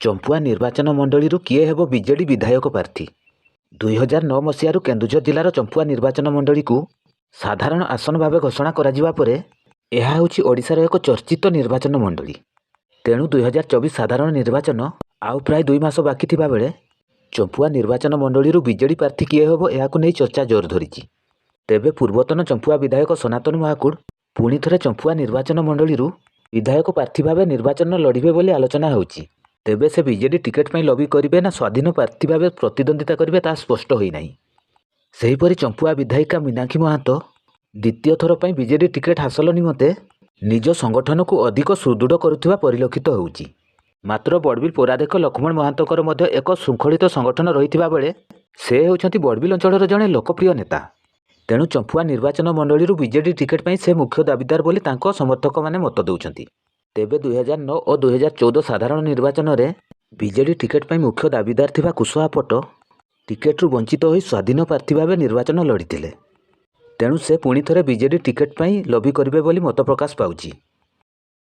ଚମ୍ପୁଆ ନିର୍ବାଚନ ମଣ୍ଡଳୀରୁ କିଏ ହେବ ବିଜେଡି ବିଧାୟକ ପ୍ରାର୍ଥୀ? 2009 ମସିହାରୁ କେନ୍ଦୁଝର ଜିଲ୍ଲାର ଚମ୍ପୁଆ ନିର୍ବାଚନ ମଣ୍ଡଳୀକୁ ସାଧାରଣ ଆସନ ଭାବେ ଘୋଷଣା କରାଯିବା ପରେ ଏହା ହେଉଛି ଓଡ଼ିଶାର ଏକ ଚର୍ଚ୍ଚିତ ନିର୍ବାଚନ ମଣ୍ଡଳୀ। ତେଣୁ 2024 ସାଧାରଣ ନିର୍ବାଚନ ଆଉ ପ୍ରାୟ 2 ମାସ ବାକି ଥିବା ବେଳେ ଚମ୍ପୁଆ ନିର୍ବାଚନ ମଣ୍ଡଳୀରୁ ବିଜେଡି ପ୍ରାର୍ଥୀ କିଏ ହେବ ଏହାକୁ ନେଇ ଚର୍ଚ୍ଚା ଜୋର ଧରିଛି। ତେବେ ପୂର୍ବତନ ଚମ୍ପୁଆ ବିଧାୟକ ସନାତନ ମହାକୁଡ଼ ପୁଣି ଥରେ ଚମ୍ପୁଆ ନିର୍ବାଚନ ମଣ୍ଡଳୀରୁ ବିଧାୟକ ପ୍ରାର୍ଥୀ ଭାବେ ନିର୍ବାଚନ ଲଢ଼ିବେ ବୋଲି ଆଲୋଚନା ହେଉଛି। ତେବେ ସେ ବିଜେଡି ଟିକେଟ୍ ପାଇଁ ଲବି କରିବେ ନା ସ୍ୱାଧୀନ ପ୍ରାର୍ଥୀ ଭାବେ ପ୍ରତିଦ୍ୱନ୍ଦ୍ୱିତା କରିବେ ତାହା ସ୍ପଷ୍ଟ ହୋଇନାହିଁ। ସେହିପରି ଚମ୍ପୁଆ ବିଧାୟିକା ମୀନାକ୍ଷୀ ମହାନ୍ତ ଦ୍ୱିତୀୟ ଥର ପାଇଁ ବିଜେଡି ଟିକେଟ୍ ହାସଲ ନିମନ୍ତେ ନିଜ ସଂଗଠନକୁ ଅଧିକ ସୁଦୃଢ଼ କରୁଥିବା ପରିଲକ୍ଷିତ ହେଉଛି। ମାତ୍ର ବଡ଼ବିଲ ପୌରାଧକ୍ଷ ଲକ୍ଷ୍ମଣ ମହାନ୍ତଙ୍କର ମଧ୍ୟ ଏକ ଶୃଙ୍ଖଳିତ ସଂଗଠନ ରହିଥିବା ବେଳେ ସେ ହେଉଛନ୍ତି ବଡ଼ବିଲ ଅଞ୍ଚଳର ଜଣେ ଲୋକପ୍ରିୟ ନେତା। ତେଣୁ ଚମ୍ପୁଆ ନିର୍ବାଚନ ମଣ୍ଡଳୀରୁ ବିଜେଡି ଟିକେଟ୍ ପାଇଁ ସେ ମୁଖ୍ୟ ଦାବିଦାର ବୋଲି ତାଙ୍କ ସମର୍ଥକମାନେ ମତ ଦେଉଛନ୍ତି। ତେବେ 2009 ଓ 2014 ସାଧାରଣ ନିର୍ବାଚନରେ ବିଜେଡି ଟିକେଟ୍ ପାଇଁ ମୁଖ୍ୟ ଦାବିଦାର ଥିବା କୁଶୱାହା ପଟ୍ଟ ଟିକେଟ୍ରୁ ବଞ୍ଚିତ ହୋଇ ସ୍ୱାଧୀନ ପ୍ରାର୍ଥୀ ଭାବେ ନିର୍ବାଚନ ଲଢ଼ିଥିଲେ। ତେଣୁ ସେ ପୁଣି ଥରେ ବିଜେଡି ଟିକେଟ୍ ପାଇଁ ଲବି କରିବେ ବୋଲି ମତ ପ୍ରକାଶ ପାଉଛି।